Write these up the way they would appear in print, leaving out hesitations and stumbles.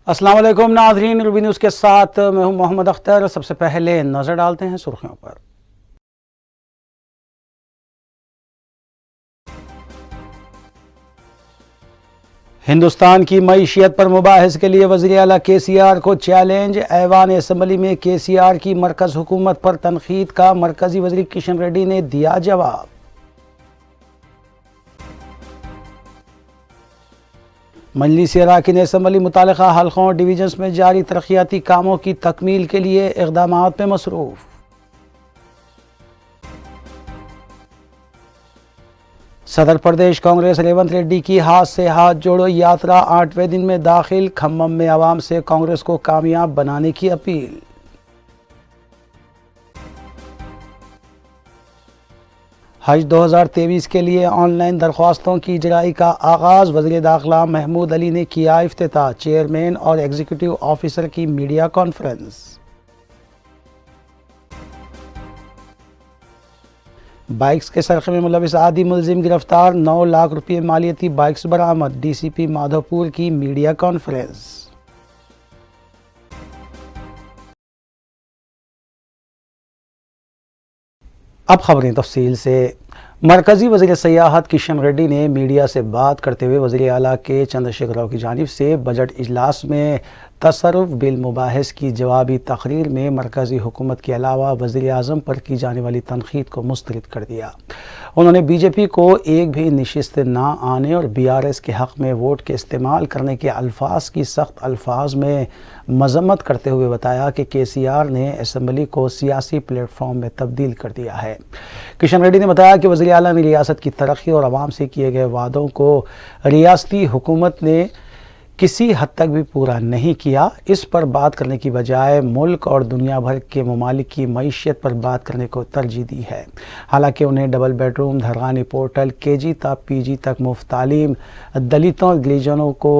अस्सलाम वालेकुम नाज़रीन, रूबी न्यूज़ के साथ मैं हूं मोहम्मद अख्तर। सबसे पहले नज़र डालते हैं सुर्खियों पर। हिंदुस्तान की मईशियत पर मुबाहिस के लिए वज़ीर आला KCR को चैलेंज। ऐवान असम्बली में KCR की मरकज़ हुकूमत पर तनकीद का मरकज़ी वज़ीर किशन रेड्डी ने दिया जवाब। मजलिस अरकान असम्बली मुतालिका हल्कों और डिवीजन्स में जारी तरक्याती कामों की तकमील के लिए इक़दामात में मसरूफ़। सदर प्रदेश कांग्रेस रेवंत रेड्डी की हाथ से हाथ जोड़ो यात्रा 8वें दिन में दाखिल। खम्मम में आवाम से कांग्रेस को कामयाब बनाने की अपील। हज 2023 के लिए ऑनलाइन दरख्वास्तों की इजराई का आगाज़। वज़ीर दाखिला महमूद अली ने किया इफ्तिताह। चेयरमैन और एग्जीक्यूटिव ऑफिसर की मीडिया कॉन्फ्रेंस। बाइक्स के सरक़े में मुलविस आदि मुलजिम गिरफ्तार। 9 लाख रुपये मालियती बाइक्स बरामद। DCP माधोपुर की मीडिया कॉन्फ्रेंस। अब खबरें तफसील से। मरकज़ी वज़ीर सियाहत किशन रेड्डी ने मीडिया से बात करते हुए वज़ीर आला के चंद्रशेखर राव की जानिब से बजट इजलास में तसर्रुफ़ बिल मुबाहिस की जवाबी तकरीर में मरकज़ी हुकूमत के अलावा वज़ीर आज़म पर की जाने वाली तनकीद को मुस्तरद कर दिया। उन्होंने BJP को एक भी नशिस्त ना आने और BRS के हक़ में वोट के इस्तेमाल करने के अल्फाज की सख्त अल्फाज में मजम्मत करते हुए बताया कि KCR ने असम्बली को सियासी प्लेटफॉर्म में तब्दील कर दिया है। किशन रेड्डी ने बताया कि वज़ीर आला ने रियासत की तरक्की और आवाम से किए गए वादों को रियासती हुकूमत ने किसी हद तक भी पूरा नहीं किया। इस पर बात करने की बजाय मुल्क और दुनिया भर के ममालिक की मईशियत पर बात करने को तरजीह दी है। हालांकि उन्हें डबल बेडरूम, धरगानी पोर्टल, KG ता PG तक मुफ्त तालीम, दलितों और गिरिजनों को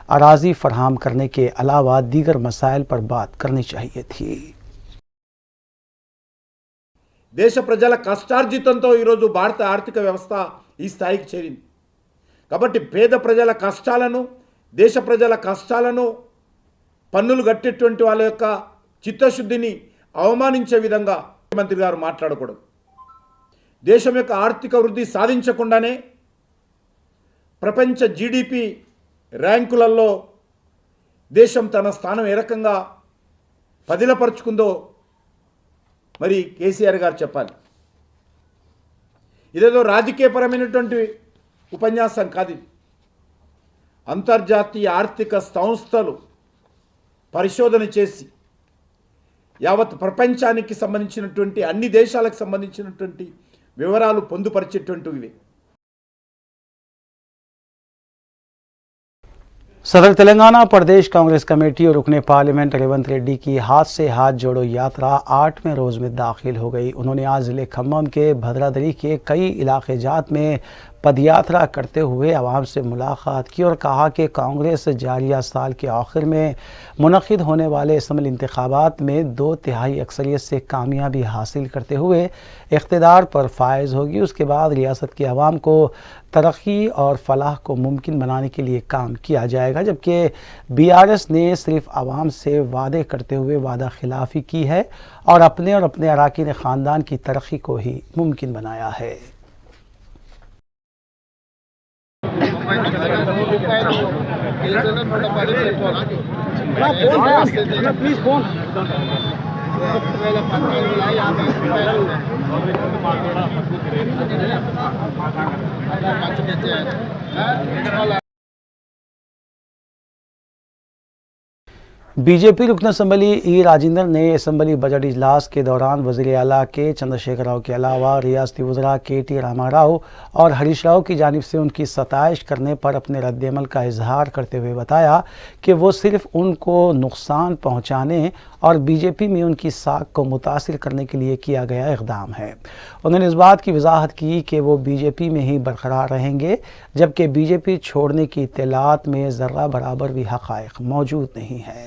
अराजी फराहम करने के अलावा दीगर मसाइल पर बात करनी चाहिए थी। దేశ ప్రజల కష్టార్జితంతో ఈరోజు భారత ఆర్థిక వ్యవస్థ ఈ స్థాయికి చేరింది. కాబట్టి పేద ప్రజల కష్టాలను, దేశ ప్రజల కష్టాలను, పన్నులు కట్టేటువంటి వాళ్ళ యొక్క చిత్తశుద్ధిని అవమానించే విధంగా ముఖ్యమంత్రి గారు మాట్లాడకూడదు. దేశం యొక్క ఆర్థిక వృద్ధి సాధించకుండానే ప్రపంచ GDP ర్యాంకులలో దేశం తన స్థానం ఏ రకంగా పదిలపరుచుకుందో మరి KCR గారు చెప్పాలి. ఇదేదో రాజకీయపరమైనటువంటి ఉపన్యాసం కాదు. అంతర్జాతీయ ఆర్థిక సంస్థలు పరిశోధన చేసి యావత్ ప్రపంచానికి సంబంధించినటువంటి అన్ని దేశాలకు సంబంధించినటువంటి వివరాలు పొందుపరిచేటువంటివి. सदर तेलंगाना प्रदेश कांग्रेस कमेटी और रुकने पार्लियामेंट रेवंत रेड्डी की हाथ से हाथ जोड़ो यात्रा 8वें रोज़ में दाखिल हो गई। उन्होंने आज ज़िले खम्मम के भद्रादरी के कई इलाके जात में पदयात्रा करते हुए आवाम से मुलाकात की और कहा कि कांग्रेस जारिया साल के आखिर में मुनक़िद होने वाले असम्बली इंतखाबात में 2/3 अक्सरियत से कामयाबी हासिल करते हुए इक़्तिदार पर फायज़ होगी। उसके बाद रियासत की आवाम को तरक्की और फलाह को मुमकिन बनाने के लिए काम किया जाएगा। जबकि BRS ने सिर्फ आवाम से वादे करते हुए वादा खिलाफ़ी की है और अपने अराकीन ख़ानदान की तरक्की को ही मुमकिन बनाया है। BJP रुकन असम्बली E राजेंद्र ने असम्बली बजट इजलास के दौरान वज़ीर आला के चंद्रशेखर राव के अलावा रियासती वज़रा KT रामा राव और हरीश राव की जानिब से उनकी सताइश करने पर अपने रद्दअमल का इजहार करते हुए बताया कि वो सिर्फ उनको नुकसान पहुँचाने और BJP में उनकी साख को मुतासिर करने के लिए किया गया इक़दाम है। उन्होंने इस बात की वजाहत की कि वो BJP में ही बरकरार रहेंगे, जबकि BJP छोड़ने की इत्तलात में ज़र्रा बराबर भी हक़ाइक़ मौजूद नहीं है।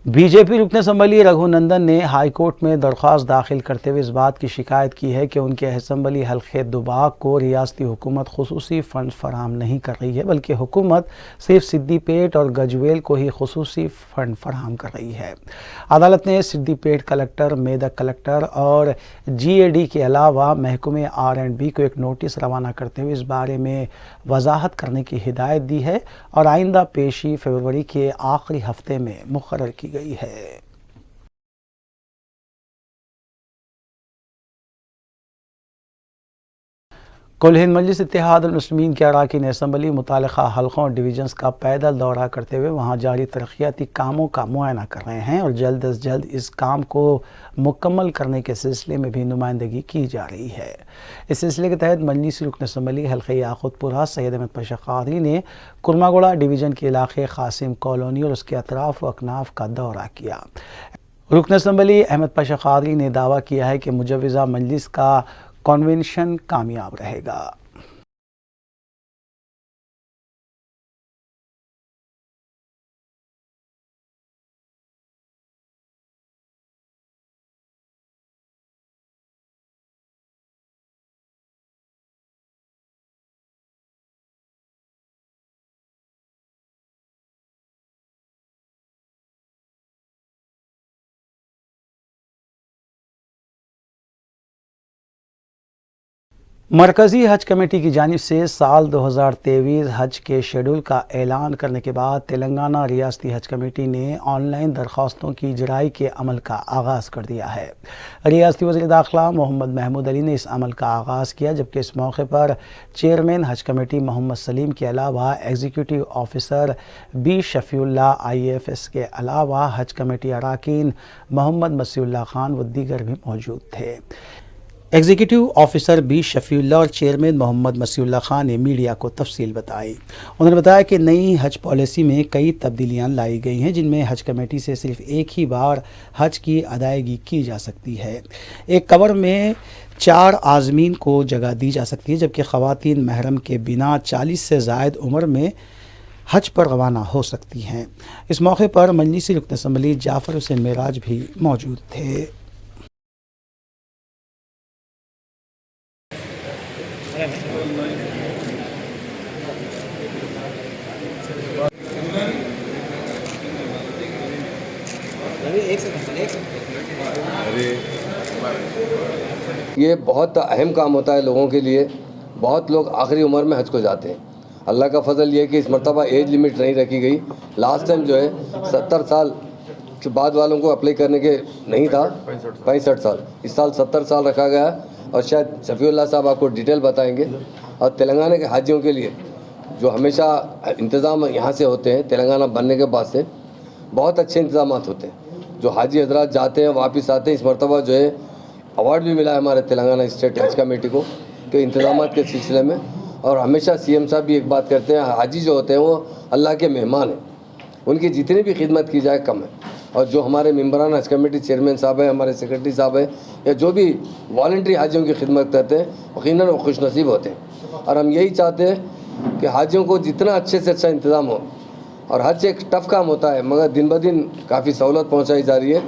बीजेपी रुकन असम्बली रघुनंदन ने हाईकोर्ट में दरख्वास्त दाखिल करते हुए इस बात की शिकायत की है कि उनके असम्बली हल्के दुबाग को रियासती हुकूमत खुसूसी फ़ंड फराहम नहीं कर रही है, बल्कि हुकूमत सिर्फ सिद्दीपेट और गजवेल को ही खुसूसी फ़ंड फराहम कर रही है। अदालत ने सिद्दीपेट कलेक्टर, मेदक कलेक्टर और GAD के अलावा महकमे R&B को एक नोटिस रवाना करते हुए इस बारे में वजाहत करने की हिदायत दी है और आइंदा पेशी फरवरी के आखिरी हफ्ते में मुकर्रर की गई है। कुल हिंद मजलिस इत्तेहाद अल मुस्लिमीन के अरकान असम्बली मुतालिका हल्कों और डिवीजन्स का पैदल दौरा करते हुए वहाँ जारी तरक्याती कामों का मुआयना कर रहे हैं और जल्द अज जल्द इस काम को मुकम्मल करने के सिलसिले में भी नुमाइंदगी की जा रही है। इस सिलसिले के तहत मजलिस रुकन असम्बली हल्के याकुतपुरा सैयद अहमद पाशा कादरी ने कुरमागोड़ा डिवीज़न के इलाके कासिम कॉलोनी और उसके अतराफ व अकनाफ का दौरा किया। रुकन असम्बली अहमद पाशा कादरी ने दावा किया है कि मुजव्वज़ा मजलिस का कन्वेंशन कामयाब रहेगा। मरकज़ी हज कमेटी की जानिब से साल 2023 हज के शेड्यूल का ऐलान करने के बाद तेलंगाना रियासती हज कमेटी ने ऑनलाइन दरख्वास्तों की इजराई के अमल का आगाज़ कर दिया है। रियासती वज़ीर दाखिला मोहम्मद महमूद अली ने इस अमल का आगाज़ किया, जबकि इस मौके पर चेयरमैन हज कमेटी मोहम्मद सलीम के अलावा एग्जीक्यूटिव ऑफिसर B शफ़ीउल्लाह IAFS के अलावा हज कमेटी अरकान मोहम्मद मसीउल्लाह खान व दीगर भी मौजूद थे। एग्जीक्यूटिव ऑफिसर B शफ़ीउल्लाह और चेयरमैन मोहम्मद मसीउल्लाह खान ने मीडिया को तफसील बताई। उन्होंने बताया कि नई हज पॉलिसी में कई तब्दीलियां लाई गई हैं, जिनमें हज कमेटी से सिर्फ एक ही बार हज की अदायगी की जा सकती है। एक कवर में 4 आज़मीन को जगह दी जा सकती है, जबकि ख़वातीन महरम के बिना 40 से ज़ायद उम्र में हज पर रवाना हो सकती हैं। इस मौके पर मजलिसी रुकन असम्बली जाफ़र हुसैन मेराज भी मौजूद थे। ये बहुत अहम काम होता है लोगों के लिए। बहुत लोग आखिरी उम्र में हज को जाते हैं। अल्लाह का फजल ये है कि इस मरतबा एज लिमिट नहीं रखी गई। लास्ट टाइम जो है 70 साल के बाद वालों को अप्लाई करने के नहीं था, 65 साल। इस साल 70 साल रखा गया और शायद शफ़ीउल्लाह साहब आपको डिटेल बताएंगे। और तेलंगाना के हाजियों के लिए जो हमेशा इंतज़ाम यहाँ से होते हैं, तेलंगाना बनने के बाद से बहुत अच्छे इंतज़ाम होते हैं। जो हाजी हजरात जाते हैं वापस आते हैं। इस मरतबा जो है अवार्ड भी मिला है हमारे तेलंगाना स्टेट हज कमेटी को के इंतज़ाम के सिलसिले में। और हमेशा CM साहब भी एक बात करते हैं, हाजी जो होते हैं वो अल्लाह के मेहमान हैं, उनकी जितनी भी खिदमत की जाए कम है। और जो हमारे मेम्बरान हज कमेटी चेयरमैन साहब हैं, हमारे सेक्रेटरी साहब हैं, या जो भी वॉलंटरी हाजियों की खिदमत करते हैं, यकीनन वो खुशनसीब होते हैं। और हम यही चाहते हैं कि हाजियों को जितना अच्छे से अच्छा इंतज़ाम हो। और हज एक टफ़ काम होता है, मगर दिन ब दिन काफ़ी सहूलत पहुँचाई जा रही है।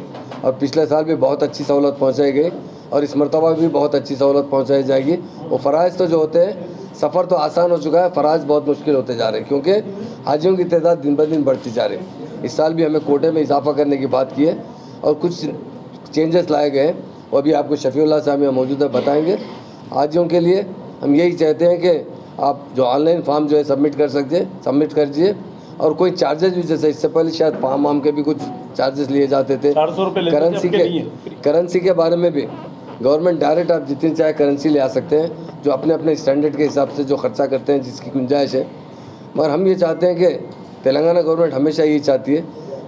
और पिछले साल भी बहुत अच्छी सहूलत पहुँचाई गई और इस मरतबा भी बहुत अच्छी सहूलत पहुँचाई जाएगी। वो फ़राइज़ तो जो होते हैं, सफ़र तो आसान हो चुका है, फ़राइज़ बहुत मुश्किल होते जा रहे हैं, क्योंकि हाजियों की तादाद दिन ब दिन बढ़ती जा रही है। इस साल भी हमें कोटे में इजाफा करने की बात की है और कुछ चेंजेस लाए गए हैं, वो भी आपको शफ़ीउल्लाह साहब यहाँ मौजूद है बताएँगे। हाजियों के लिए हम यही चाहते हैं कि आप जो ऑनलाइन फॉर्म जो है सबमिट कर दीजिए। और कोई चार्जेस भी, जैसे इससे पहले शायद फॉर्म वाम के भी कुछ चार्जेस लिए जाते थे, 400 रुपये करेंसी के बारे में भी गवर्नमेंट डायरेक्ट आप जितनी चाहे करेंसी ले आ सकते हैं, जो अपने अपने स्टैंडर्ड के हिसाब से जो खर्चा करते हैं, जिसकी गुंजाइश है। मगर हम ये चाहते हैं कि तेलंगाना गवर्नमेंट हमेशा यही चाहती है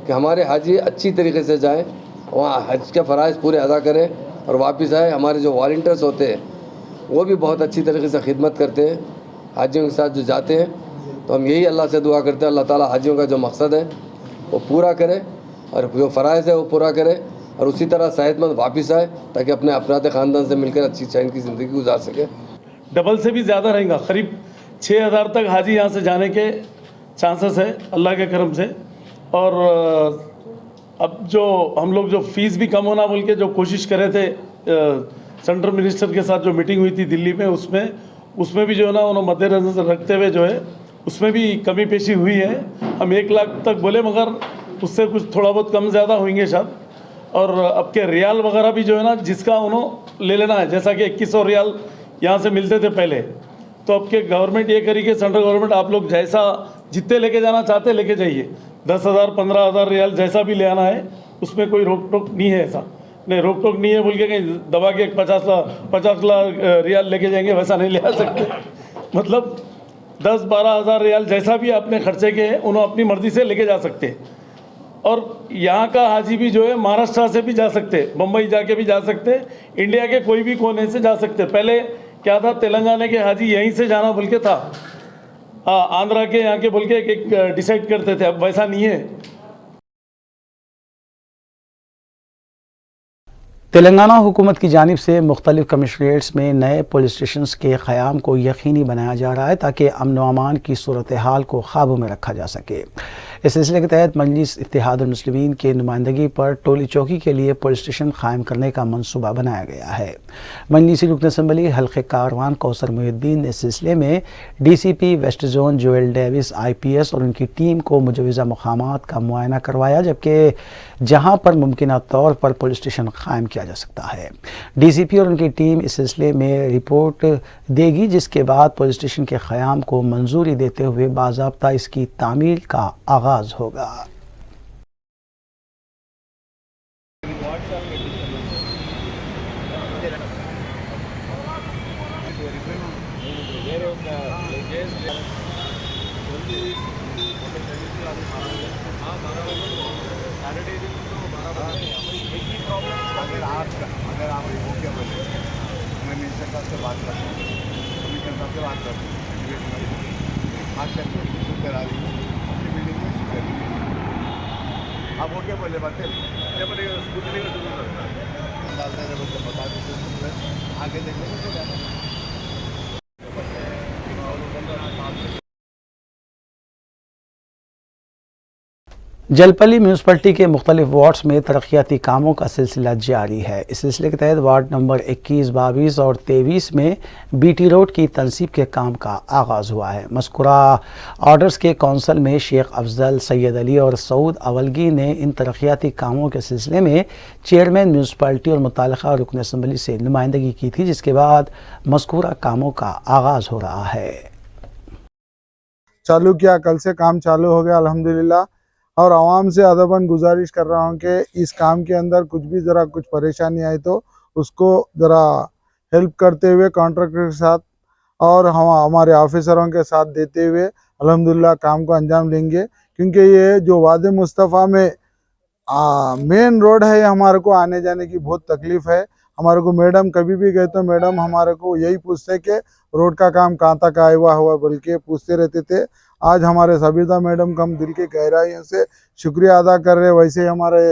कि हमारे हाजी अच्छी तरीके से जाएँ, वहाँ हज के फ़राइज़ पूरे अदा करें और वापस आए। हमारे जो वॉलंटियर्स होते हैं वो भी बहुत अच्छी तरीके से खिदमत करते हैं हाजियों के साथ जो जाते हैं। तो हम यही अल्लाह से दुआ करते हैं, अल्लाह ताला हाजियों का जो मकसद है वो पूरा करे और जो फ़राइज़ है वो पूरा करे और उसी तरह सेहतमंद वापस आए, ताकि अपने अफराद ख़ानदान से मिलकर अच्छी चैन की ज़िंदगी गुजार सके। डबल से भी ज़्यादा रहेगा, करीब 6000 तक हाजी यहाँ से जाने के चांसेस है अल्लाह के करम से। और अब जो हम लोग जो फीस भी कम होना बोल के जो कोशिश कर रहे थे सेंट्रल मिनिस्टर के साथ जो मीटिंग हुई थी दिल्ली में, उसमें भी जो है ना उन्होंने मद्देनजर रखते हुए जो है उसमें भी कमी पेशी हुई है। हम 1 लाख तक बोले, मगर उससे कुछ थोड़ा बहुत कम ज़्यादा होंगे शायद। और अब के रियाल वगैरह भी जो है ना जिसका उन्होंने ले लेना है, जैसा कि 2100 रियाल यहाँ से मिलते थे पहले, तो अब के गवर्नमेंट ये करेगी, सेंट्रल गवर्नमेंट, आप लोग जैसा जितने लेके जाना चाहते लेके जाइए, 10,000 15,000 रियाल जैसा भी ले आना है, उसमें कोई रोक टोक नहीं है। ऐसा नहीं, रोक टोक नहीं है बोल के कहीं दबा के 50 लाख रियाल लेके जाएंगे, वैसा नहीं ले आ सकते। मतलब 10-12 हज़ार रियाल जैसा भी अपने खर्चे के हैं उन्होंने अपनी मर्जी से लेके जा सकते हैं। और यहाँ का हाजी भी जो है महाराष्ट्र से भी जा सकते, बम्बई जाके भी जा सकते, इंडिया के कोई भी कोने से जा सकते। पहले क्या था, तेलंगाना के हाजी यहीं से जाना बोल के था, आंध्रा के यहाँ के बोल के एक डिसाइड करते थे, अब वैसा नहीं है। तेलंगाना हुकूमत की जानिब से मुख्तलिफ कमिश्नरेट्स में नए पुलिस स्टेशन के क़याम को यकीनी बनाया जा रहा है ताकि अमन व अमान की सूरत हाल को काबू में रखा जा सके। इस सिलसिले के तहत मजलिस इत्तेहादुल मुस्लिमीन के नुमाइंदगी पर टोली चौकी के लिए पुलिस स्टेशन कायम करने का मनसूबा बनाया गया है। मजलिसी रुकन असम्बली हल्के कारवान कौसर मुहिद्दीन ने इस सिलसिले में DCP west zone Joel Davies IPS और उनकी टीम को मुजवज़ा मकामात का मुआयना करवाया, जबकि जहां पर मुमकिन तौर पर पुलिस स्टेशन कायम किया जा सकता है। DCP और उनकी टीम इस सिलसिले में रिपोर्ट देगी, जिसके बाद पुलिस स्टेशन के क़याम को मंजूरी देते हुए बाज़ाब्ता इसकी तामील का आगाज़ होगा। अगर आप ओके बोले, मैं मिनिस्टर साहब से बात करता हूँ, कमिश्नर साहब से बात करता हूँ, बात करके शुरू करा दी अपनी बिल्डिंग में शुरू कर दी। आप ओके बोले बातें डालते हैं, बता दीजिए, आगे देखेंगे। जलपली म्यूनसिपलिटी के मुख्तलिफ वार्ड्स में तरक्याती कामों का सिलसिला जारी है। इस सिलसिले के तहत वार्ड नंबर 21, 22 और 23 में BT रोड की तनसीब के काम का आगाज़ हुआ है। मज़कूरा ऑर्डर्स के कौंसल में शेख अफजल, सैयद अली और सऊद अवलगी ने इन तरक्याती कामों के सिलसिले में चेयरमैन म्यूनसिपलिटी और मुतालिका रुकन असम्बली से नुमाइंदगी की थी, जिसके बाद मज़कूरा कामों का आगाज़ हो रहा है। चालू किया, कल से काम चालू हो गया अल्हम्दुलिल्लाह। और आवाम से अदबन गुजारिश कर रहा हूँ कि इस काम के अंदर कुछ भी ज़रा कुछ परेशानी आई तो उसको ज़रा हेल्प करते हुए कॉन्ट्रैक्टर के साथ और हम हमारे ऑफिसरों के साथ देते हुए अल्हम्दुलिल्लाह काम को अंजाम लेंगे, क्योंकि ये जो वादे मुस्तफ़ा में मेन रोड है, हमारे को आने जाने की बहुत तकलीफ़ है। हमारे को मैडम कभी भी गए तो मैडम हमारे को यही पूछते कि रोड का काम कहाँ तक आया हुआ बोल के पूछते रहते थे। आज हमारे सबिता मैडम का हम दिल की गहराइयों से शुक्रिया अदा कर रहे हैं। वैसे हमारे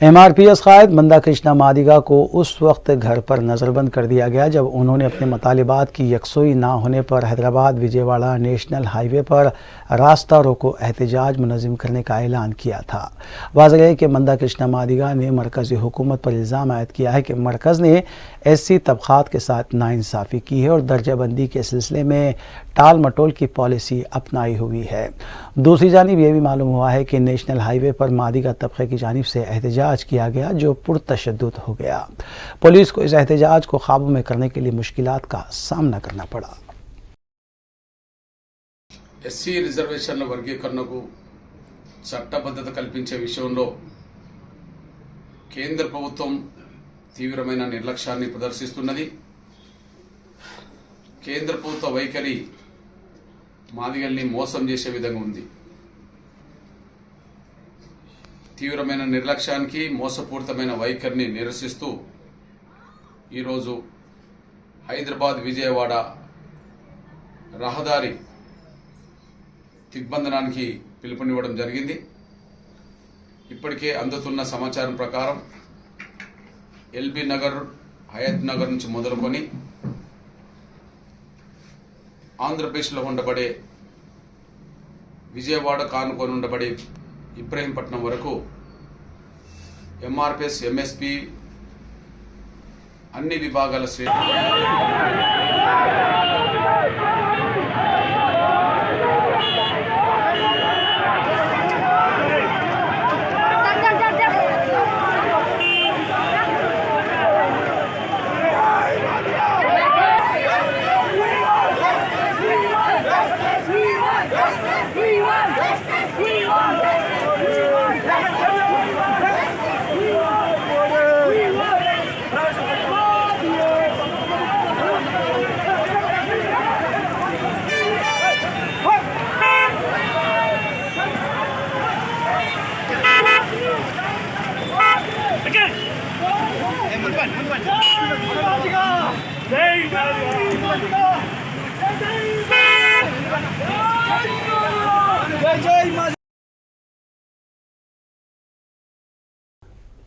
MRPS कायद मंदा कृष्णा मादिगा को उस वक्त घर पर नज़रबंद कर दिया गया जब उन्होंने अपने मतालिबात की यकसुई ना होने पर हैदराबाद विजयवाड़ा नेशनल हाईवे पर रास्ता रोको एहतजाज मुनज़्ज़म करने का ऐलान किया था। वाज़ेह है कि मंदा कृष्णा मादिगा ने मरकज़ी हुकूमत पर इल्ज़ाम आयद किया है कि मरकज़ ने SC तबक़ात के साथ नाइंसाफ़ी की है और दर्जाबंदी के सिलसिले में टाल मटोल की पॉलिसी अपनाई हुई है। दूसरी जानिब यह भी मालूम हुआ है कि नेशनल हाईवे पर मादिगा तबक़े की जानिब से एहतजाज किया गया जो पुरतशद्दुद हो गया। पुलिस को इस एहतजाज को काबू में करने के लिए मुश्किलात का सामना करना पड़ा। SC రిజర్వేషన్ల వర్గీకరణకు చట్టబద్ధత కల్పించే విషయంలో కేంద్ర ప్రభుత్వం తీవ్రమైన నిర్లక్ష్యాన్ని ప్రదర్శిస్తున్నది. కేంద్ర ప్రభుత్వ వైఖరి మాదిగల్ని మోసం చేసే విధంగా ఉంది. తీవ్రమైన నిర్లక్ష్యానికి మోసపూరితమైన వైఖరిని నిరసిస్తూ ఈరోజు హైదరాబాద్ విజయవాడ రహదారి దిగ్బంధనానికి పిలుపునివ్వడం జరిగింది. ఇప్పటికే అందుతున్న సమాచారం ప్రకారం LB నగర్, హయత్ నగర్ నుంచి మొదలుకొని ఆంధ్రప్రదేశ్లో ఉండబడే విజయవాడ కానుకొని ఉండబడి ఇబ్రహీంపట్నం వరకు ఎంఆర్పిఎస్ ఎంఎస్పి అన్ని విభాగాల శ్రేణి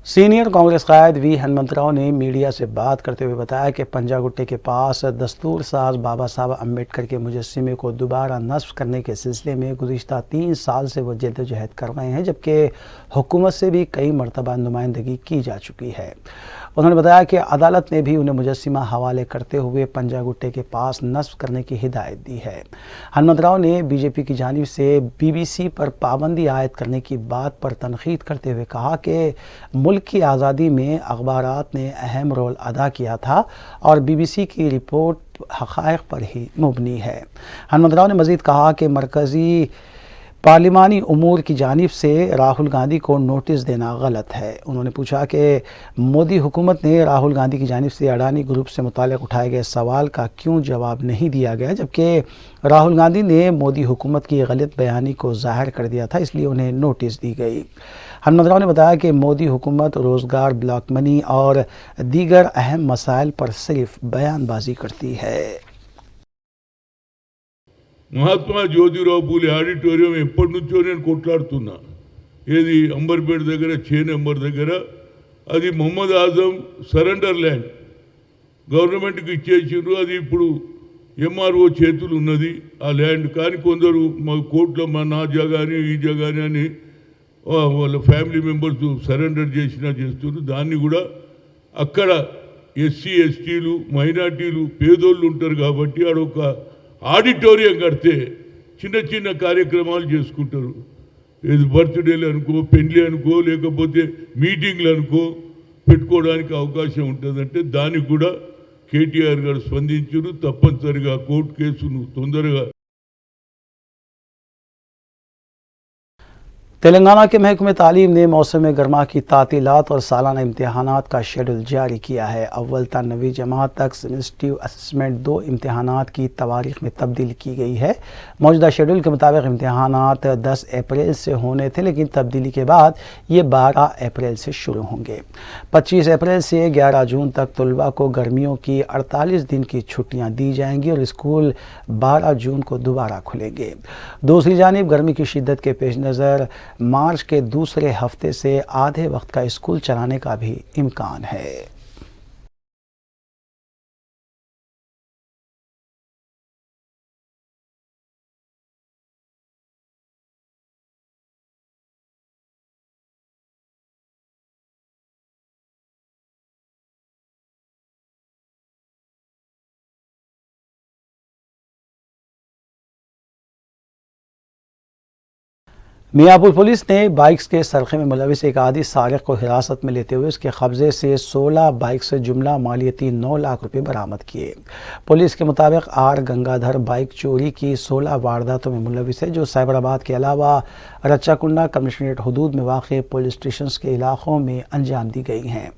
सीनियर कांग्रेस कायद वी हनुमंतराव ने मीडिया से बात करते हुए बताया कि पंजागुट्टे के पास दस्तूर साज बाबा साहब अम्बेडकर के मुजस्सिमे को दोबारा नस्ब करने के सिलसिले में गुज़िश्ता 3 साल से वो जद्दोजहद कर रहे हैं, जबकि हुकूमत से भी कई मरतबा नुमाइंदगी की जा चुकी है। उन्होंने बताया कि अदालत ने भी उन्हें मुजस्सिमा हवाले करते हुए पंजागुट्टे के पास नस्ब करने की हिदायत दी है। हनुमंतराव ने बीजेपी की जानिब से BBC पर पाबंदी आयद करने की बात पर तनकीद करते हुए कहा कि मुल्क की आज़ादी में अखबारात ने अहम रोल अदा किया था और BBC की रिपोर्ट हक़ाइक़ पर ही मुबनी है। हनुमंतराव ने मज़ीद कहा कि मरकज़ी पार्लिमानी उमूर की जानिब से राहुल गांधी को नोटिस देना गलत है। उन्होंने पूछा कि मोदी हुकूमत ने राहुल गांधी की जानिब से अडानी ग्रुप से मुताल्लिक़ उठाए गए सवाल का क्यों जवाब नहीं दिया गया, जबकि राहुल गांधी ने मोदी हुकूमत की गलत बयानी को ज़ाहिर कर दिया था, इसलिए उन्हें नोटिस दी गई। हनुमंतराव ने बताया कि मोदी हुकूमत रोज़गार, ब्लॉक मनी और दीगर अहम मसाइल पर सिर्फ बयानबाजी करती है। మహాత్మా జ్యోతిరావు పూలే ఆడిటోరియం ఎప్పటి నుంచో నేను కొట్లాడుతున్నా. ఏది అంబర్పేట దగ్గర 6 నెంబర్ దగ్గర అది మొహమ్మద్ ఆజం సరెండర్ ల్యాండ్ గవర్నమెంట్కి ఇచ్చేసిండ్రు. అది ఇప్పుడు MRO చేతులు ఉన్నది ఆ ల్యాండ్. కానీ కొందరు మా కోర్టులో నా జగాని ఈ జగాని అని వాళ్ళ ఫ్యామిలీ మెంబర్స్ సరెండర్ చేస్తున్నారు. దాన్ని కూడా అక్కడ SC STలు మైనార్టీలు పేదోళ్ళు ఉంటారు కాబట్టి ఆడొక ఆడిటోరియం కడితే చిన్న చిన్న కార్యక్రమాలు చేసుకుంటారు. ఏది బర్త్డేలు అనుకో, పెళ్లి అనుకో, లేకపోతే మీటింగ్లు అనుకో పెట్టుకోవడానికి అవకాశం ఉంటుందంటే దానికి కూడా KTR గారు స్పందించారు. తప్పనిసరిగా కోర్టు కేసును తొందరగా तेलंगाना के महकमे तालीम ने मौसम गर्मा की तातीलात और सालाना इम्तहानात का शेड्यूल जारी किया है। अव्वल ता 9वीं जमात तक सेमेस्टिव असेसमेंट 2 इम्तहानात की तवारीख में तब्दील की गई है। मौजूदा शेड्यूल के मुताबिक इम्तहानात 10 अप्रैल से होने थे, लेकिन तब्दीली के बाद ये 12 अप्रैल से शुरू होंगे। 25 अप्रैल से 11 जून तक तलबा को गर्मियों की 48 दिन की छुट्टियाँ दी जाएंगी और स्कूल 12 जून को दोबारा खुलेंगे। दूसरी जानिब गर्मी की शिद्दत के पेश नज़र मार्च के दूसरे हफ्ते से आधे वक्त का स्कूल चलाने का भी इम्कान है। मियाँपुर पुलिस ने बाइक्स के सरखे में मुलविस एक आदि सारिक को हिरासत में लेते हुए उसके कब्जे से 16 बाइक से जुमला मालियती 9 लाख रुपए बरामद किए। पुलिस के मुताबिक आर गंगाधर बाइक चोरी की 16 वारदातों में मुलविस है, जो साइबराबाद के अलावा रच्चाकुंडा कमिश्नरेट हदूद में वाक़ पुलिस स्टेशन के इलाकों में अंजाम दी गई हैं।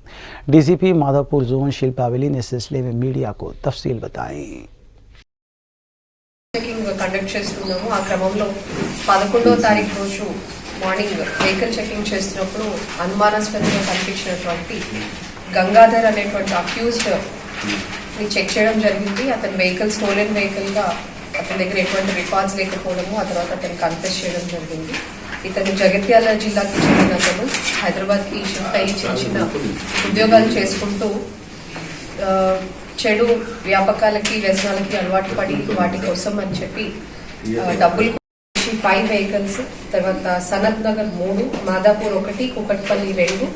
DCP माधवपुर जोन शिल्पा वेली ने इस सिलसिले में मीडिया को तफसील बताई। చెకింగ్ కండక్ట్ చేస్తున్నాము. ఆ క్రమంలో 11వ తారీఖు రోజు మార్నింగ్ వెహికల్ చెకింగ్ చేస్తున్నప్పుడు అనుమానాస్పదంగా కనిపించినటువంటి గంగాధర్ అనేటువంటి అక్యూజ్డ్ ని చెక్ చేయడం జరిగింది. అతని వెహికల్ స్టోలెన్ వెహికల్ గా అతని దగ్గర ఎటువంటి రికార్డ్స్ లేకపోవడము, ఆ తర్వాత అతను కన్ఫెస్ చేయడం జరిగింది. ఇతను జగిత్యాల జిల్లాకి చెందిన అతను హైదరాబాద్కి షిఫ్ట్ అయ్యి చిన్న చిన్న ఉద్యోగాలు చేసుకుంటూ చెడు వ్యాపకాలకి వ్యసనాలకి అలవాటు పడి వాటి కోసం అని చెప్పి డబ్బులు నుంచి 5 వెహికల్స్, తర్వాత సనత్ నగర్ 3, మాదాపూర్ 1, కుకట్పల్లి 2,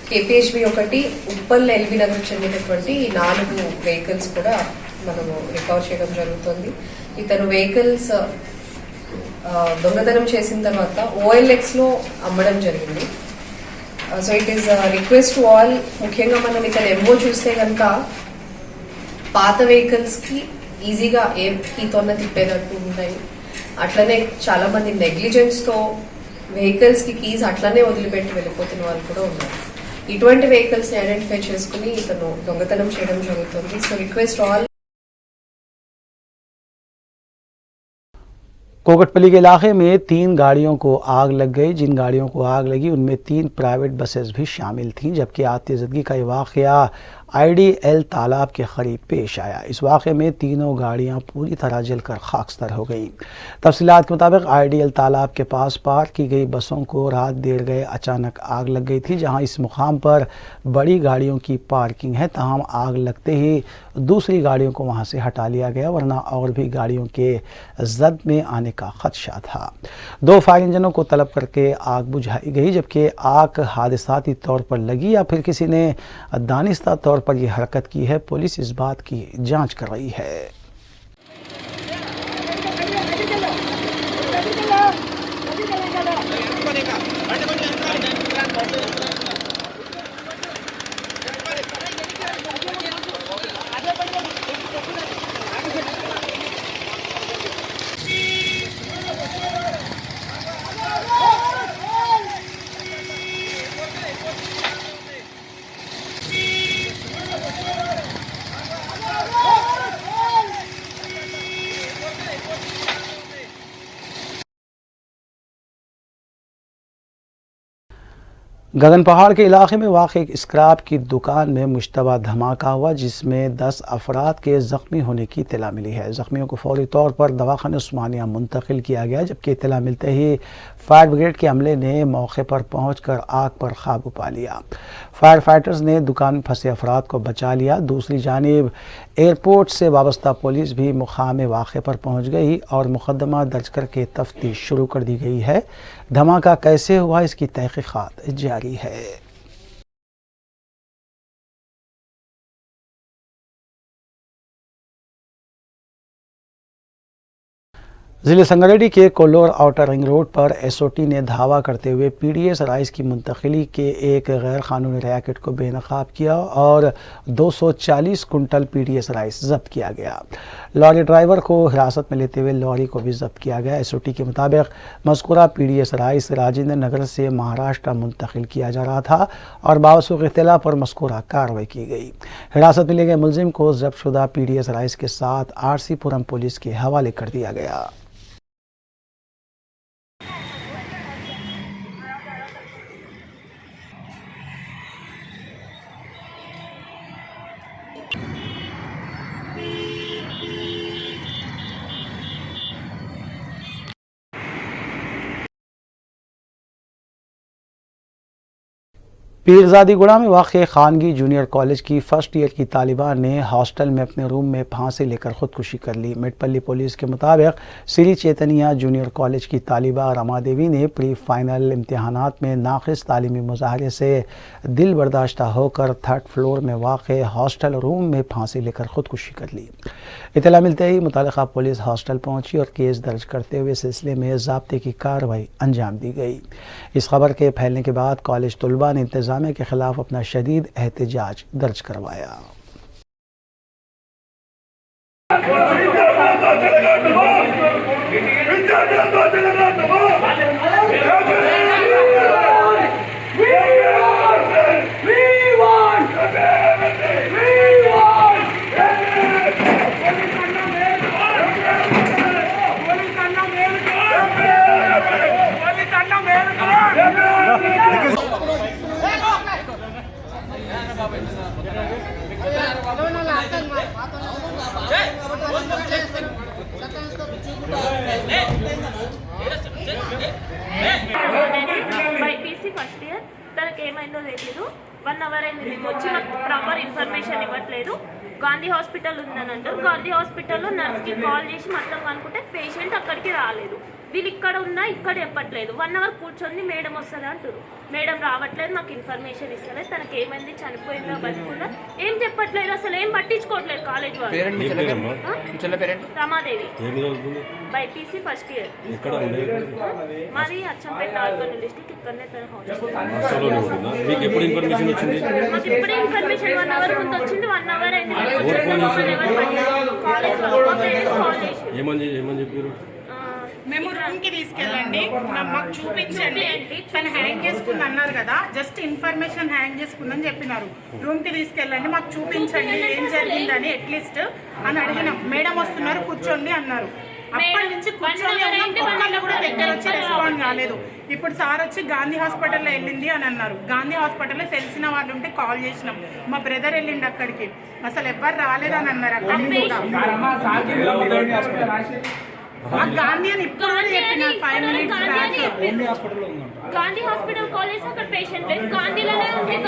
కేపీహెచ్బి 1, ఉప్పల్ ఎల్బీ నగర్ చెందినటువంటి 4 వెహికల్స్ కూడా మనము రికవర్ చేయడం జరుగుతుంది. ఇతను వెహికల్స్ దొంగతనం చేసిన తర్వాత OLX-లో అమ్మడం జరిగింది. So it is request to all, ముఖ్యంగా మనం ఇతను ఎంఓ చూస్తే కనుక పాత వెహికల్స్కి ఈజీగా ఏ కీతోన్న తిప్పేటట్టు ఉంటాయి. అట్లనే చాలా మంది నెగ్లిజెన్స్తో వెహికల్స్కి కీస్ అట్లనే వదిలిపెట్టి వెళ్ళిపోతున్న వాళ్ళు కూడా ఉన్నారు. ఇటువంటి వెహికల్స్ని ఐడెంటిఫై చేసుకుని ఇతను దొంగతనం చేయడం జరుగుతుంది. So request all. कोकटपल्ली के इलाके में 3 गाड़ियों को आग लग गई। जिन गाड़ियों को आग लगी उनमें 3 प्राइवेट बसेस भी शामिल थीं, जबकि आतिशबाजी का ये वाक़या IDL तालाब के करीब पेश आया। इस वाक़े में तीनों गाड़ियां पूरी तरह जलकर खाकस्तर हो गईं। तफसीलात के मुताबिक IDL तालाब के पास पार्क की गई बसों को रात देर गए अचानक आग लग गई थी, जहां इस मुकाम पर बड़ी गाड़ियों की पार्किंग है। ताहम आग लगते ही दूसरी गाड़ियों को वहां से हटा लिया गया, वरना और भी गाड़ियों के जद में आने का खदशा था। 2 फायर इंजनों को तलब करके आग बुझाई गई, जबकि आग हादसाती तौर पर लगी या फिर किसी ने दानिस्ता तौर पर यह हरकत की है, पुलिस इस बात की जांच कर रही है। गगन पहाड़ के इलाके में वाक़ एक स्क्रैप की दुकान में मुश्तबा धमाका हुआ, जिसमें 10 अफराद के ज़ख्मी होने की इत्तला मिली है। ज़ख्मियों को फौरी तौर पर दवाखाना उस्मानिया मुंतकिल किया गया, जबकि इत्तला मिलते ही फायर ब्रिगेड के अमले ने मौके पर पहुंचकर आग पर काबू पा लिया। फायर फाइटर्स ने दुकान में फंसे अफराद को बचा लिया। दूसरी जानिब एयरपोर्ट से वाबस्ता पुलिस भी मुकाम वाक़े पर पहुँच गई और मुकदमा दर्ज करके तफ्तीश शुरू कर दी गई है। धमाका कैसे हुआ, इसकी तहकीकात जारी है। ज़िले संगारेड्डी के कोल्लोर आउटर रिंग रोड पर SOT ने धावा करते हुए PDS राइस की मुंतकिली के एक गैर कानूनी रैकेट को बेनकाब किया और 240 कुंटल PDS राइस जब्त किया गया। लॉरी ड्राइवर को हिरासत में लेते हुए लॉरी को भी जब्त किया गया। SOT के मुताबिक मज़कूरा PDS राइस राजेंद्र नगर से महाराष्ट्र मुंतकिल किया जा रहा था और बावसूख इत्तला पर मज़कूरा कार्रवाई की गई। हिरासत में लिए गए मुलजिम को जब्त शुदा PDS राइस के साथ RC पुरम पुलिस के हवाले कर दिया गया। पीरजादीगुड़ा में वाक़ खानगी जूनियर कॉलेज की फर्स्ट ईयर की तालिबा ने हॉस्टल में अपने रूम में फांसी लेकर खुदकुशी कर ली। मेटपल्ली पुलिस के मुताबिक श्री चैतन्या जूनियर कॉलेज की तालिबा रमा देवी ने प्री फाइनल इम्तहानात में नाक़िस तालीमी मुजाहरे से दिल बर्दाश्ता होकर 3rd फ्लोर में वाक़ हॉस्टल रूम में फांसी लेकर खुदकुशी कर ली। इत्तला मिलते ही मुतालिका पुलिस हॉस्टल पहुंची और केस दर्ज करते हुए सिलसिले में ज़ाब्ते की कार्रवाई अंजाम दी गई। इस खबर के फैलने के बाद कॉलेज तलबा ने इंतज़ामिया के खिलाफ अपना शदीद एहतजाज दर्ज करवाया। బైపీసీ ఫస్ట్ ఇయర్ తనకి ఏమైందో తెలియదు. 1 అవర్ అయింది మేము వచ్చి, మాకు ప్రాపర్ ఇన్ఫర్మేషన్ ఇవ్వట్లేదు. గాంధీ హాస్పిటల్ ఉందని అంటారు. గాంధీ హాస్పిటల్లో నర్స్కి కాల్ చేసి మొత్తం అనుకుంటే పేషెంట్ అక్కడికి రాలేదు. వీళ్ళు ఇక్కడ ఉన్నా ఇక్కడ చెప్పట్లేదు. 1 అవర్ కూర్చొని మేడం వస్తుంది అంటారు. మేడం రావట్లేదు, మాకు ఇన్ఫర్మేషన్ ఇస్తలేదు, తనకి ఏమైంది, చనిపోయిందా, బతుకుందా, ఏం చెప్పట్లేదు, అసలు ఏం పట్టించుకోవట్లేదు కాలేజ్ వాళ్ళు. Ramadevi BiPC first year. మాది అచ్చంపేట ఆర్గన్ డిస్ట్రిక్ట్. ఇక్కడనే తన మాకు ఇప్పుడు ఇన్ఫర్మేషన్ 1 అవర్ ముందు వచ్చింది. 1 అవర్ అయింది కాలేజ్ మేము రూమ్ కి తీసుకెళ్ళండి, మాకు చూపించండి, తను హ్యాంగ్ చేసుకుంది అన్నారు కదా, జస్ట్ ఇన్ఫర్మేషన్ హ్యాంగ్ చేసుకుందని చెప్పినారు. రూమ్ కి తీసుకెళ్ళండి, మాకు చూపించండి ఏం జరిగిందని అట్లీస్ట్ అని అడిగినాం. మేడం వస్తున్నారు కూర్చోండి అన్నారు. అప్పటి నుంచి కూర్చొని ఒక్కళ్ళు కూడా దగ్గర వచ్చి రెస్పాండ్ కాలేదు. ఇప్పుడు సార్ వచ్చి గాంధీ హాస్పిటల్లో వెళ్ళింది అని అన్నారు. గాంధీ హాస్పిటల్లో తెలిసిన వాళ్ళు ఉంటే కాల్ చేసినాం. మా బ్రదర్ వెళ్ళిండి అక్కడికి, అసలు ఎవ్వరు రాలేదని అన్నారు. అక్కడికి కూడా గాంధీ అని ఇప్పుడు చెప్పిన 5 minutes గాంధీ హాస్పిటల్ కాలేజ్ అక్కడ పేషెంట్ లేదు, గాంధీలోనే ఉంది.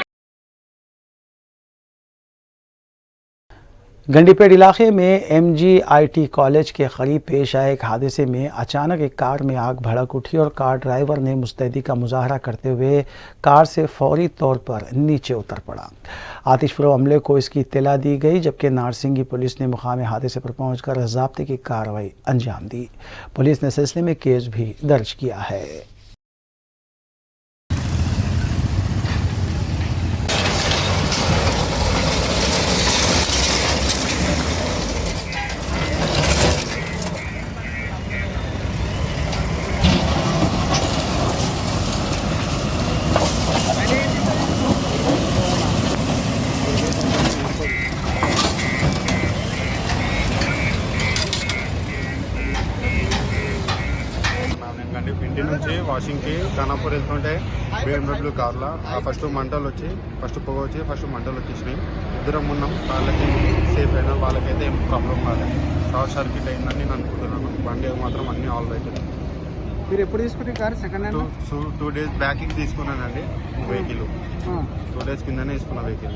गंडीपेट इलाके में MGIT कॉलेज के करीब पेश आए एक हादसे में अचानक एक कार में आग भड़क उठी और कार ड्राइवर ने मुस्तैदी का मुजाहरा करते हुए कार से फौरी तौर पर नीचे उतर पड़ा। आतिशफरो अमले को इसकी इत्तला दी गई, जबकि नारसिंगी पुलिस ने मुकाम हादसे पर पहुंचकर ज़ाब्ते की कार्रवाई अंजाम दी। पुलिस ने सिलसिले में केस भी दर्ज किया है। ఇంటి నుంచి వాషింగ్కి ఖానాపూర్ వెళ్తుంటే BMW కార్లో ఫస్ట్ మంటలు వచ్చి పొగ వచ్చి మంటలు వచ్చేసినాయి. ఇద్దరం ఉన్నాం, వాళ్ళకి సేఫ్ అయినా, వాళ్ళకైతే ఏం ప్రాబ్లం కాలేదు. షార్ట్ సర్క్యూట్ అయిందని నేను అనుకుంటున్నాను. బండి మాత్రం అన్నీ ఆల్ రైట్. మీరు ఎప్పుడు తీసుకుంటే car second hand? 2 days back తీసుకున్నానండి వెహికల్. 2 days కిందనే తీసుకున్న వెహికల్.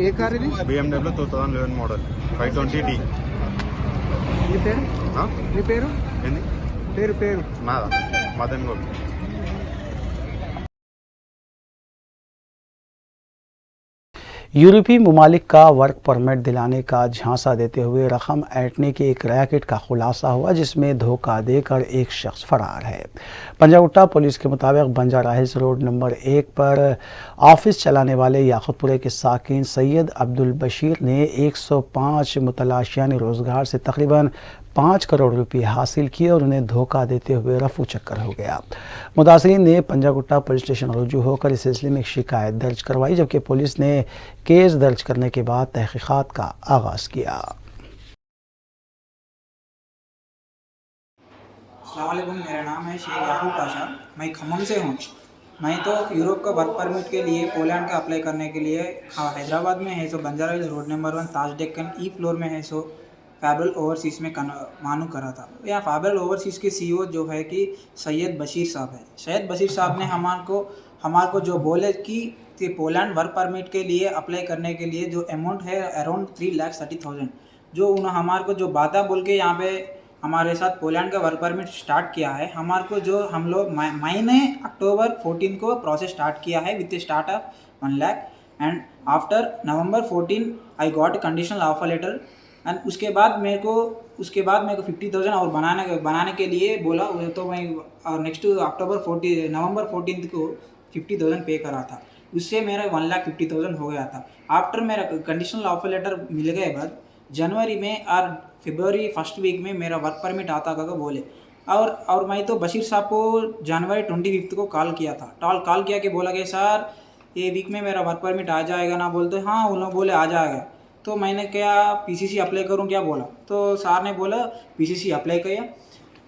ఏ కార్ ఇది? BMW 2011 model 520D. మీ పేరు? మీ పేరు ఏంది? పేరు నాదా మదన్ గోపి. यूरोपीय ममालिक का वर्क परमिट दिलाने का झांसा देते हुए रकम ऐंठने के एक रैकेट का खुलासा हुआ, जिसमें धोखा देकर एक शख्स फरार है। पंजागुट्टा पुलिस के मुताबिक बंजारा हिल्स रोड नंबर 1 पर ऑफिस चलाने वाले याकुतपुरे के साकिन सैयद अब्दुल बशीर ने 105 मुतलाशियानी रोजगार से तकरीबन 5 करोड़ रुपये हासिल किए और उन्हें धोखा देते हुए रफू चक्कर हो गया। मुतासिरीन ने पंजागुट्टा पुलिस स्टेशन रुजू होकर इस सिलसिले में एक शिकायत दर्ज करवाई, जबकि पुलिस ने केस दर्ज करने के बाद तहकीकात का आगाज़ किया। अस्सलाम वालेकुम, मेरा नाम है शेख याकूब पाशा, मैं खम्मम से हूँ। मैं तो यूरोप का वर्क परमिट के लिए पोलैंड का अप्लाई करने के लिए हैदराबाद में है सो बंजारा हिल्स रोड नंबर 1 ताज डेक्कन ई फ्लोर में है सो फैबरल ओवरसीज़ में मानू करा था। यहाँ फैबरल ओवरसीज़ के CEO जो है कि सैयद बशीर साहब है। सैयद बशीर साहब ने हमारे को जो बोले कि पोलैंड वर्क परमिट के लिए अप्लाई करने के लिए जो अमाउंट है अराउंड 3,30,000, जो उन्होंने हमारे को जो बातें बोल के यहाँ पे हमारे साथ पोलैंड का वर्क परमिट स्टार्ट किया है। हमारे को जो हम लोग महीने अक्टूबर 14 को प्रोसेस स्टार्ट किया है with start of 1 lakh and after November 14 I got conditional offer letter and उसके बाद मेरे को 50,000 और बनाने के लिए बोला। तो मैं नेक्स्ट नवंबर 14 को 50,000 पे करा था, उससे मेरा 1,50,000 हो गया था। आफ्टर मेरा कंडीशनल ऑफर लेटर मिल गए बाद जनवरी में और फरवरी फर्स्ट वीक में मेरा वर्क परमिट आता का बोले। और मैं तो बशीर साहब को जनवरी 25 को कॉल किया था। कॉल किया कि बोला कि सर ये वीक में मेरा वर्क परमिट आ जाएगा ना, बोलते हाँ उन्होंने बोले आ जाएगा। तो मैंने क्या PCC अप्लाई करूं क्या बोला, तो सर ने बोला PCC अप्लाई किया।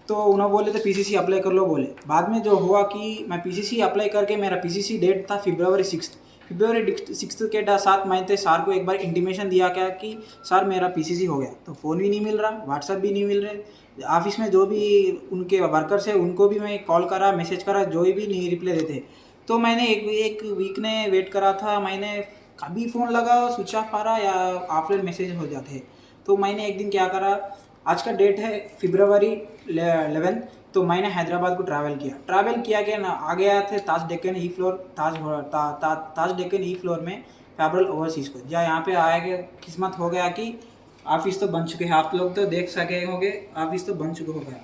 तो उन्होंने बोले तो PCC अप्लाई कर लो बोले। बाद में जो हुआ कि मैं PCC अप्लाई करके मेरा PCC डेट था February 6 के साथ मैंने सर को एक बार इंटीमेशन दिया क्या कि सर मेरा PCC हो गया। तो फ़ोन भी नहीं मिल रहा, व्हाट्सअप भी नहीं मिल रहे, ऑफिस में जो भी उनके वर्कर्स है उनको भी मैं कॉल करा, मैसेज करा, जो भी नहीं रिप्लाई देते। तो मैंने एक वीक ने वेट करा था, मैंने कभी फ़ोन लगा स्विच ऑफ आ रहा या ऑफलाइन मैसेज हो जाते। तो मैंने एक दिन क्या करा, आज का डेट है फरवरी 11। तो मैंने हैदराबाद को ट्रैवल किया कि ना आ गया थे ताज डेक्कन ई फ्लोर ताज डेक्कन ई फ्लोर में फेडरल ओवरसीज़ को। जहाँ यहाँ पे आया कि किस्मत हो गया कि ऑफिस तो बन चुके हैं, आप लोग तो देख सके होंगे ऑफिस तो बन चुके हो गया।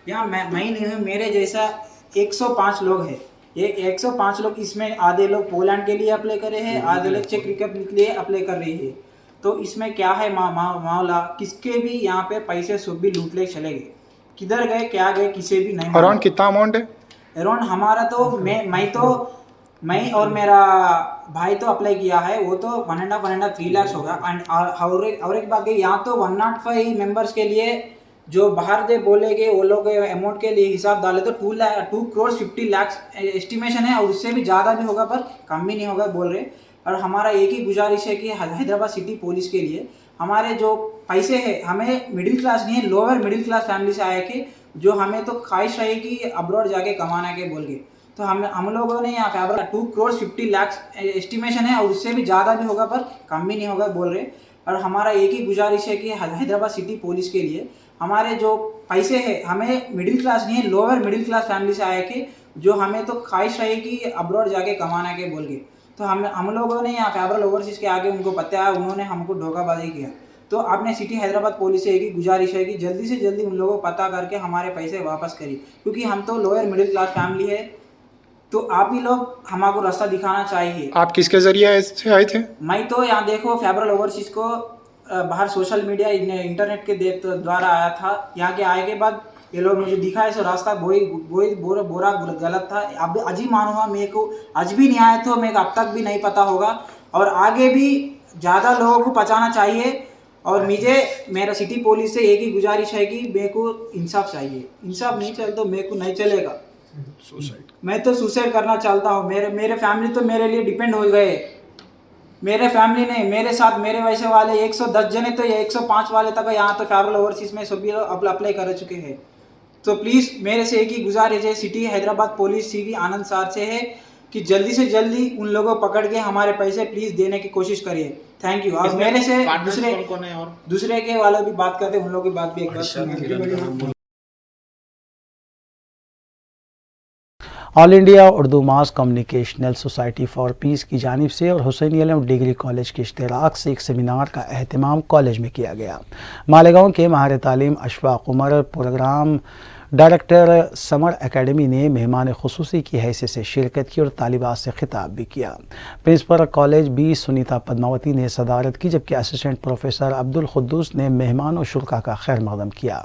यहाँ मैं नहीं हूँ, मेरे जैसा 105 लोग हैं। ये 105 लोग, इसमें आधे लोग पोलैंड के लिए अप्लाई करे हैं, आधे लोग चेक रिपब्लिक के लिए अप्लाई कर रही है। तो इसमें क्या है मामला, किसके भी यहाँ पे पैसे सब भी लूट ले चले गए, किधर गए क्या गए किसी भी नहीं। अराउंड कितना अमाउंट है? अराउंड हमारा तो मैं और मेरा भाई तो अप्लाई किया है, वो तो 1.5-3 लाख होगा। एंड और एक बात है, यहाँ तो 105 मेंबर्स के लिए जो बाहर दे बोलेगे वो लोग अमाउंट के लिए हिसाब डाले तो 2 करोड़ 50 लाख एस्टिमेशन है, और उससे भी ज़्यादा भी होगा पर कम भी नहीं होगा बोल रहे। और हमारा एक ही गुजारिश है कि हैदराबाद सिटी पुलिस के लिए हमारे जो पैसे हैं, हमें मिडिल क्लास नहीं है, लोअर मिडिल क्लास फैमिली से आए कि जो हमें तो ख्वाहिश रही कि अब्रॉड जाके कमाना के बोल के, तो हम लोगों ने यहाँ पे 2 करोड़ 50 लाख एस्टिमेशन है, और उससे भी ज़्यादा भी होगा पर कम भी नहीं होगा बोल रहे। और हमारा एक ही गुजारिश है कि हैदराबाद सिटी पुलिस के लिए हमारे जो पैसे हैं, हमें मिडिल क्लास नहीं है, लोअर मिडिल क्लास फैमिली से आए कि जो हमें तो ख्वाहिश रही कि अब्रॉड जाके कमाना के बोल के, तो हम लोगों ने यहाँ फेडरल ओवरसीज़ के आगे उनको पता है, उन्होंने हमको धोखाबाजी किया। तो आपने सिटी हैदराबाद पुलिस से एक ही गुजारिश है कि जल्दी से जल्दी उन लोगों को पता करके हमारे पैसे वापस करिए, क्योंकि हम तो लोअर मिडिल क्लास फैमिली है। तो आप ही लोग हमको रास्ता दिखाना चाहिए। आप किसके जरिए से आए थे? मैं तो यहाँ देखो फेडरल ओवरसीज़ को बाहर सोशल मीडिया इंटरनेट के द्वारा आया था। यहाँ के आए के बाद ये लोग मुझे दिखाए सो रास्ता बोरा गलत था। अब अजी मानूंगा, मेरे को आज भी नहीं आया तो मेरे को अब तक भी नहीं पता होगा, और आगे भी ज़्यादा लोगों को पहुँचाना चाहिए। और मुझे मेरा सिटी पुलिस से एक ही गुजारिश है कि मेरे को इंसाफ चाहिए, इंसाफ नहीं चल तो मेरे को नहीं चलेगा। मैं तो सुसाइड करना चाहता हूँ। मेरे फैमिली तो मेरे लिए डिपेंड हो गए, मेरे फैमिली ने मेरे साथ, मेरे वैसे वाले 110 जने तो ये 105 वाले तक यहाँ तो फेडरल ओवरसीज़ में सभी लोग अप्लाई कर चुके हैं। तो प्लीज़ मेरे से एक ही गुजारिश है सिटी हैदराबाद पुलिस सीवी आनंद सर से है कि जल्दी से जल्दी उन लोगों को पकड़ के हमारे पैसे प्लीज़ देने की कोशिश करिए। Thank you. और मेरे से दूसरे के वाले भी बात करते, उन लोगों की बात भी एक बार। All India Urdu mass communicational society for peace की जानिब से और हुसैन अलम डिग्री कॉलेज के इश्तिराक से एक सेमिनार का अहतमाम कॉलेज में किया गया। मालेगांव के माहिर तालीम Ashfaq Umar, programme director Samar academy ने मेहमान खुसूसी की हैसियत से शिरकत की और तालिबात से खिताब भी किया। Principal college B Sunita Padmavati ने सदारत की, जबकि असिस्टेंट प्रोफेसर अब्दुल खुद्दूस ने मेहमान और शुरा का खैर मकदम किया।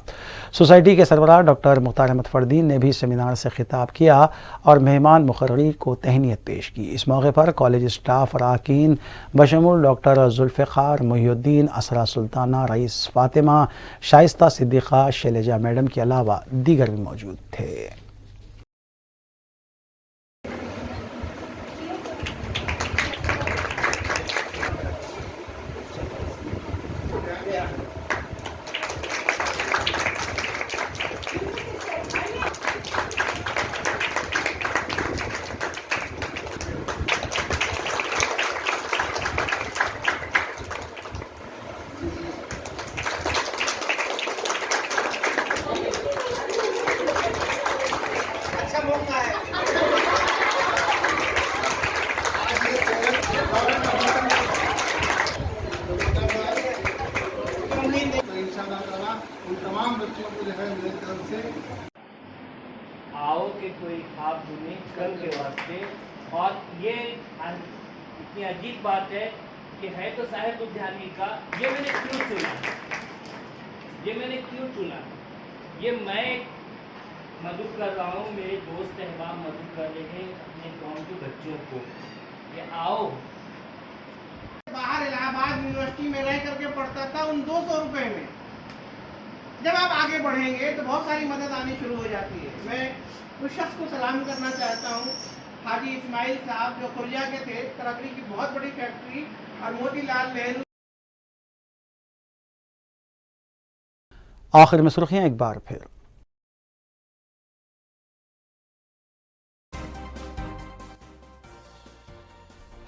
सोसाइटी के सरबराह डॉक्टर मुख्तार अहमद फरदीन ने भी सेमिनार से खिताब किया और मेहमान मुकर्रीर को तहनीत पेश की। इस मौके पर कॉलेज स्टाफ अरकान बशमुल डॉक्टर जुल्फ़िकार मुहिउद्दीन, असरा सुल्ताना, रईस फातिमा, शाइस्ता सिद्दीक़ा, शैलजा मैडम के अलावा दीगर भी मौजूद थे। आओ के कोई ख्वाब बुने कल के वास्ते। और ये इतनी अजीब बात है कि है तो साहिब उद्यानी का, ये मैंने क्यों चुना, ये मैं मदद कर रहा हूँ, मेरे दोस्त अहबाब मदद कर रहे हैं अपने गाँव के बच्चों को। ये आओ, बाहर इलाहाबाद यूनिवर्सिटी में रह करके पढ़ता था उन 200 रुपए में। जब आप आगे बढ़ेंगे तो बहुत सारी मदद आनी शुरू हो जाती है। मैं उस शख्स को सलाम करना चाहता हूँ, हाजी इस्माइल साहब, जो खुर्जा के थे, तरक्की की बहुत बड़ी फैक्ट्री, और मोतीलाल नेहरू। आखिर में सुर्खियां एक बार फिर।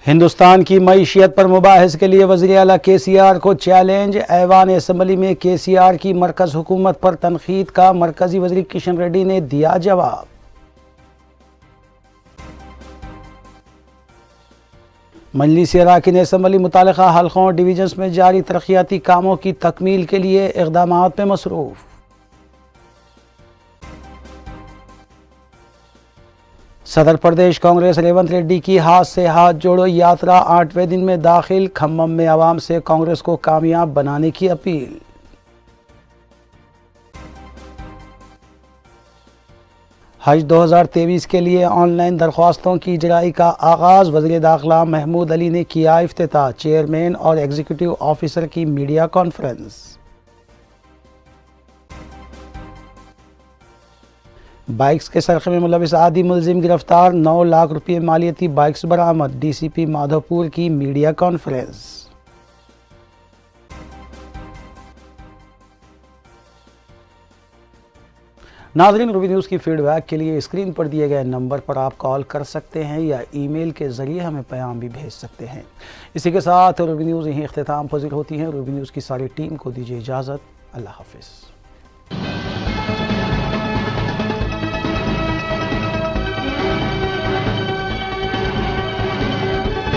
हिंदुस्तान की मईशियत पर मुबाहिस के लिए वज़ीर आला KCR को चैलेंज। ऐवान असम्बली में KCR की मरकज़ हुकूमत पर तनकीद का मरकज़ी वज़ीर किशन रेड्डी ने दिया जवाब। मजलिस अरकान असम्बली मुतालिका हल्कों और डिवीजन्स में जारी तरक्याती कामों की तकमील के लिए इक़दामात में मसरूफ़। सदर प्रदेश कांग्रेस रेवंत रेड्डी की हाथ से हाथ जोड़ो यात्रा 8वें दिन में दाखिल। खम्मम में आवाम से कांग्रेस को कामयाब बनाने की अपील। हज 2023 के लिए ऑनलाइन दरख्वास्तों की इजराई का आगाज़। वज़ीर दाखिला महमूद अली ने किया इफ्तिताह। चेयरमैन और एग्जीक्यूटिव ऑफिसर की मीडिया कॉन्फ्रेंस। बाइक्स के सरक़े में मुलविस आदि मुलजिम गिरफ्तार। 9 लाख रुपये मालियती बाइक्स बरामद। DCP माधोपुर की मीडिया कॉन्फ्रेंस। नाज़रीन, रूबी न्यूज़ की फीडबैक के लिए स्क्रीन पर दिए गए नंबर पर आप कॉल कर सकते हैं या ईमेल के ज़रिए हमें पैगाम भी भेज सकते हैं। इसी के साथ रूबी न्यूज़ यहीं इख्तिताम पज़ीर होती है। रूबी न्यूज़ की सारी टीम को दीजिए इजाज़त। अल्लाह हाफ़िज़।